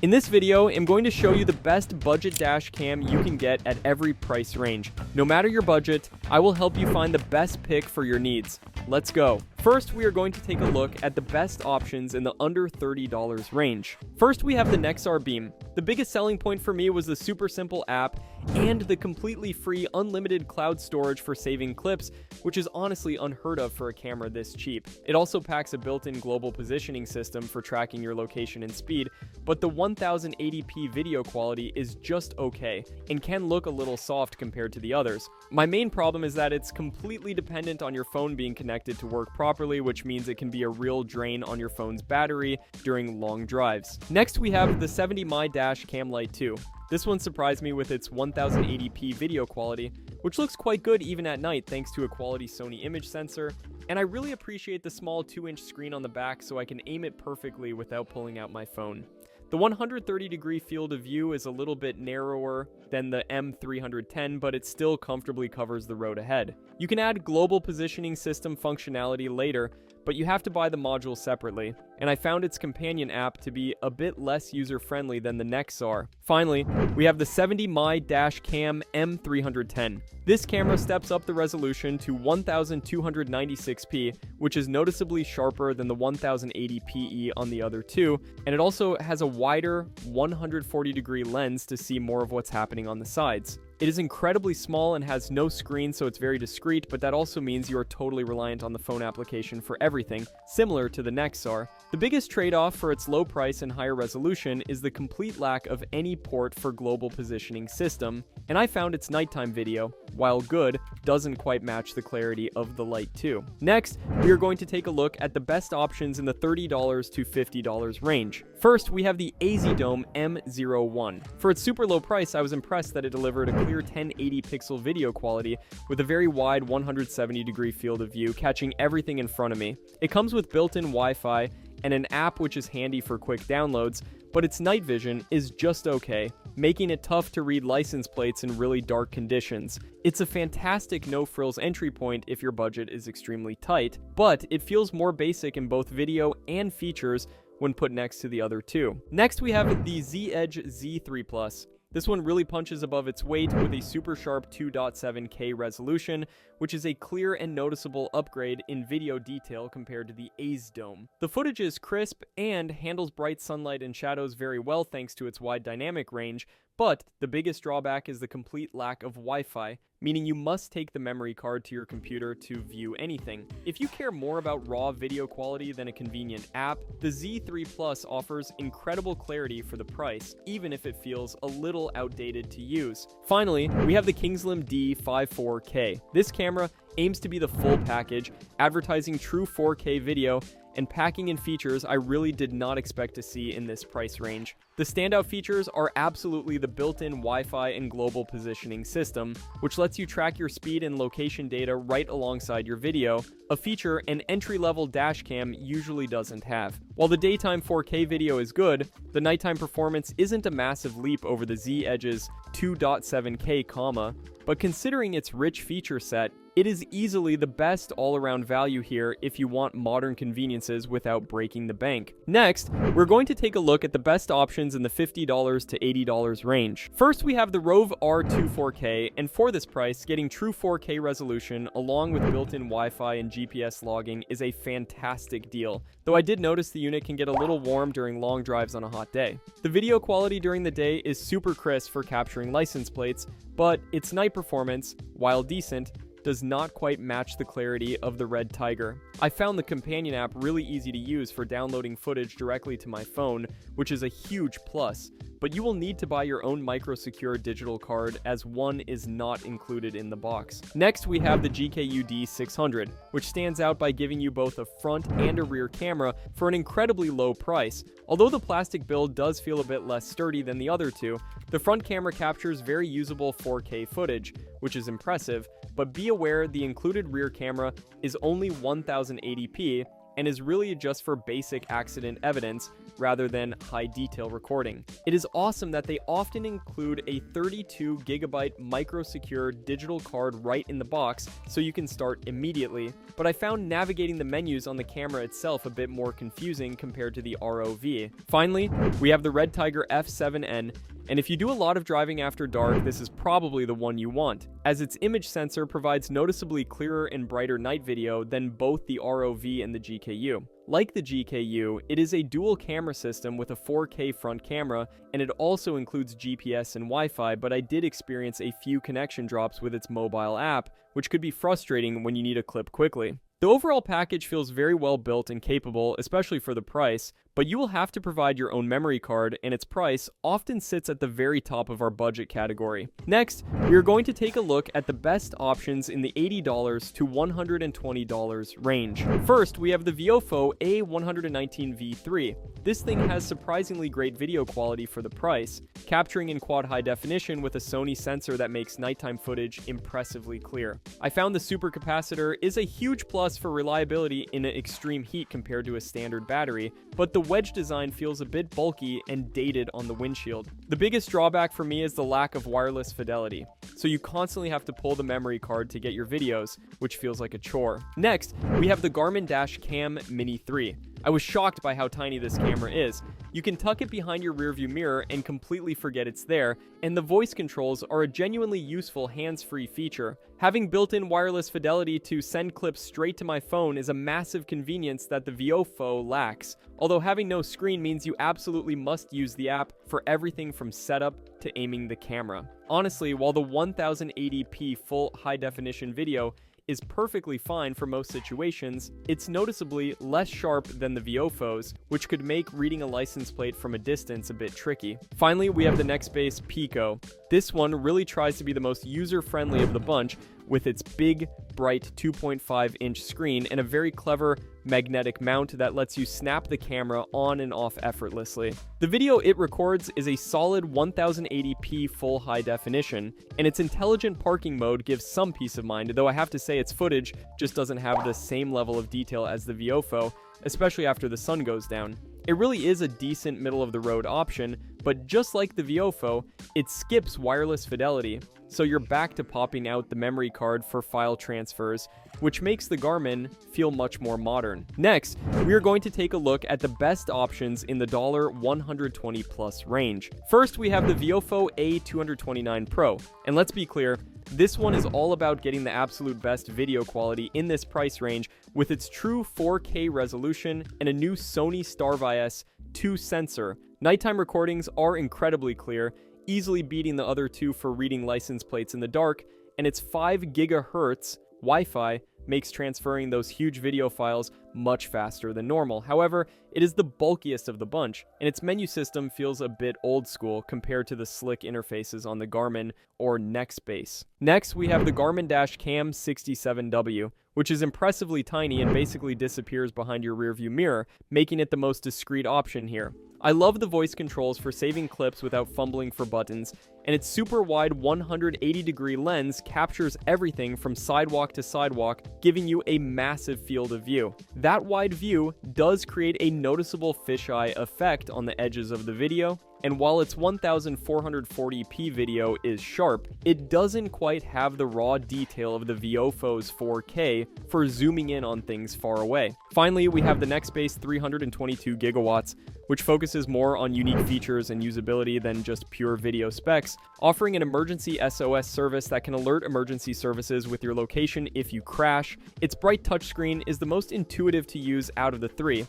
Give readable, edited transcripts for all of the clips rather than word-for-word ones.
In this video, I'm going to show you the best budget dash cam you can get at every price range. No matter your budget, I will help you find the best pick for your needs. Let's go. First, we are going to take a look at the best options in the under $30 range. First, we have the Nexar Beam. The biggest selling point for me was the super simple app and the completely free unlimited cloud storage for saving clips, which is honestly unheard of for a camera this cheap. It also packs a built-in global positioning system for tracking your location and speed, but the 1080p video quality is just okay and can look a little soft compared to the others. My main problem is that it's completely dependent on your phone being connected to work properly, which means it can be a real drain on your phone's battery during long drives. Next, we have the 70mm Dash Cam Lite 2. This one surprised me with its 1080p video quality, which looks quite good even at night thanks to a quality Sony image sensor, and I really appreciate the small 2-inch screen on the back so I can aim it perfectly without pulling out my phone. The 130-degree field of view is a little bit narrower than the M310, but it still comfortably covers the road ahead. You can add global positioning system functionality later, but you have to buy the module separately, and I found its companion app to be a bit less user-friendly than the Nexar. Finally, we have the 70mm Dash Cam M310. This camera steps up the resolution to 1296p, which is noticeably sharper than the 1080pe on the other two, and it also has a wider 140-degree lens to see more of what's happening on the sides. It is incredibly small and has no screen, so it's very discreet, but that also means you are totally reliant on the phone application for everything, similar to the Nexar. The biggest trade-off for its low price and higher resolution is the complete lack of any port for global positioning system, and I found its nighttime video, while good, doesn't quite match the clarity of the Lite 2. Next, we are going to take a look at the best options in the $30 to $50 range. First, we have the AZDOME M01. For its super low price, I was impressed that it delivered a clear 1080 pixel video quality with a very wide 170-degree field of view, catching everything in front of me. It comes with built-in Wi-Fi and an app which is handy for quick downloads, but its night vision is just okay, making it tough to read license plates in really dark conditions. It's a fantastic no-frills entry point if your budget is extremely tight, but it feels more basic in both video and features when put next to the other two. Next, we have the Z-Edge Z3Plus. This one really punches above its weight with a super sharp 2.7K resolution, which is a clear and noticeable upgrade in video detail compared to the AZDOME. The footage is crisp and handles bright sunlight and shadows very well thanks to its wide dynamic range, but the biggest drawback is the complete lack of Wi-Fi, meaning you must take the memory card to your computer to view anything. If you care more about raw video quality than a convenient app, the Z3 Plus offers incredible clarity for the price, even if it feels a little outdated to use. Finally, we have the Kingslim D5-4K. This camera aims to be the full package, advertising true 4K video and packing in features I really did not expect to see in this price range. The standout features are absolutely the built-in Wi-Fi and global positioning system, which lets you track your speed and location data right alongside your video, a feature an entry-level dash cam usually doesn't have. While the daytime 4K video is good, the nighttime performance isn't a massive leap over the Z-Edge's 2.7K, but considering its rich feature set, it is easily the best all-around value here if you want modern conveniences without breaking the bank. Next, we're going to take a look at the best options in the $50 to $80 range. First, we have the ROVE R2-4K, and for this price, getting true 4K resolution along with built-in Wi-Fi and GPS logging is a fantastic deal, though I did notice the unit can get a little warm during long drives on a hot day. The video quality during the day is super crisp for capturing license plates, but its night performance, while decent, does not quite match the clarity of the Red Tiger. I found the companion app really easy to use for downloading footage directly to my phone, which is a huge plus, but you will need to buy your own micro-secure digital card as one is not included in the box. Next, we have the GKU D600, which stands out by giving you both a front and a rear camera for an incredibly low price. Although the plastic build does feel a bit less sturdy than the other two, the front camera captures very usable 4K footage, which is impressive, but be aware the included rear camera is only 1080p and is really just for basic accident evidence, rather than high detail recording. It is awesome that they often include a 32GB micro-secure digital card right in the box so you can start immediately, but I found navigating the menus on the camera itself a bit more confusing compared to the ROV. Finally, we have the Red Tiger F7N, and if you do a lot of driving after dark, this is probably the one you want, as its image sensor provides noticeably clearer and brighter night video than both the ROV and the GKU. Like the GKU, it is a dual camera system with a 4K front camera, and it also includes GPS and Wi-Fi, but I did experience a few connection drops with its mobile app, which could be frustrating when you need a clip quickly. The overall package feels very well built and capable, especially for the price, but you will have to provide your own memory card, and its price often sits at the very top of our budget category. Next, we are going to take a look at the best options in the $80 to $120 range. First, we have the Viofo A119 V3. This thing has surprisingly great video quality for the price, capturing in quad high definition with a Sony sensor that makes nighttime footage impressively clear. I found the supercapacitor is a huge plus for reliability in extreme heat compared to a standard battery, but the wedge design feels a bit bulky and dated on the windshield. The biggest drawback for me is the lack of wireless fidelity, so you constantly have to pull the memory card to get your videos, which feels like a chore. Next, we have the Garmin Dash Cam Mini 3. I was shocked by how tiny this camera is. You can tuck it behind your rearview mirror and completely forget it's there, and the voice controls are a genuinely useful hands-free feature. Having built-in wireless fidelity to send clips straight to my phone is a massive convenience that the Viofo lacks, although having no screen means you absolutely must use the app for everything from setup to aiming the camera. Honestly, while the 1080p full high-definition video is perfectly fine for most situations, it's noticeably less sharp than the Viofo's, which could make reading a license plate from a distance a bit tricky. Finally, we have the Nextbase Piqo. This one really tries to be the most user-friendly of the bunch, with its big, bright 2.5-inch screen and a very clever magnetic mount that lets you snap the camera on and off effortlessly. The video it records is a solid 1080p full high definition, and its intelligent parking mode gives some peace of mind, though I have to say its footage just doesn't have the same level of detail as the Viofo, especially after the sun goes down. It really is a decent middle-of-the-road option, but just like the Viofo, it skips wireless fidelity, so you're back to popping out the memory card for file transfers, which makes the Garmin feel much more modern. Next, we are going to take a look at the best options in the $120 plus range. First, we have the Viofo A229 Pro, and let's be clear, this one is all about getting the absolute best video quality in this price range with its true 4K resolution and a new Sony Starvis 2 sensor. Nighttime recordings are incredibly clear, easily beating the other two for reading license plates in the dark, and its 5 GHz Wi-Fi makes transferring those huge video files much faster than normal. However, it is the bulkiest of the bunch, and its menu system feels a bit old school compared to the slick interfaces on the Garmin or Nextbase. Next, we have the Garmin Dash Cam 67W, which is impressively tiny and basically disappears behind your rearview mirror, making it the most discreet option here. I love the voice controls for saving clips without fumbling for buttons, and its super wide 180-degree lens captures everything from sidewalk to sidewalk, giving you a massive field of view. That wide view does create a noticeable fisheye effect on the edges of the video, and while its 1440p video is sharp, it doesn't quite have the raw detail of the Viofo's 4K for zooming in on things far away. Finally, we have the Nextbase 322 gigawatts, which focuses more on unique features and usability than just pure video specs, offering an emergency SOS service that can alert emergency services with your location if you crash. Its bright touchscreen is the most intuitive to use out of the three,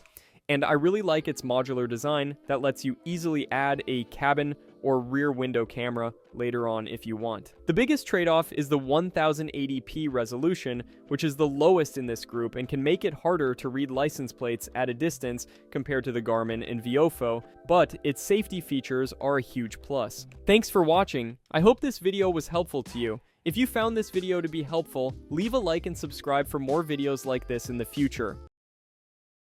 and I really like its modular design that lets you easily add a cabin or rear window camera later on if you want. The biggest trade-off is the 1080p resolution, which is the lowest in this group and can make it harder to read license plates at a distance compared to the Garmin and Viofo, but its safety features are a huge plus. Thanks for watching. I hope this video was helpful to you. If you found this video to be helpful, leave a like and subscribe for more videos like this in the future.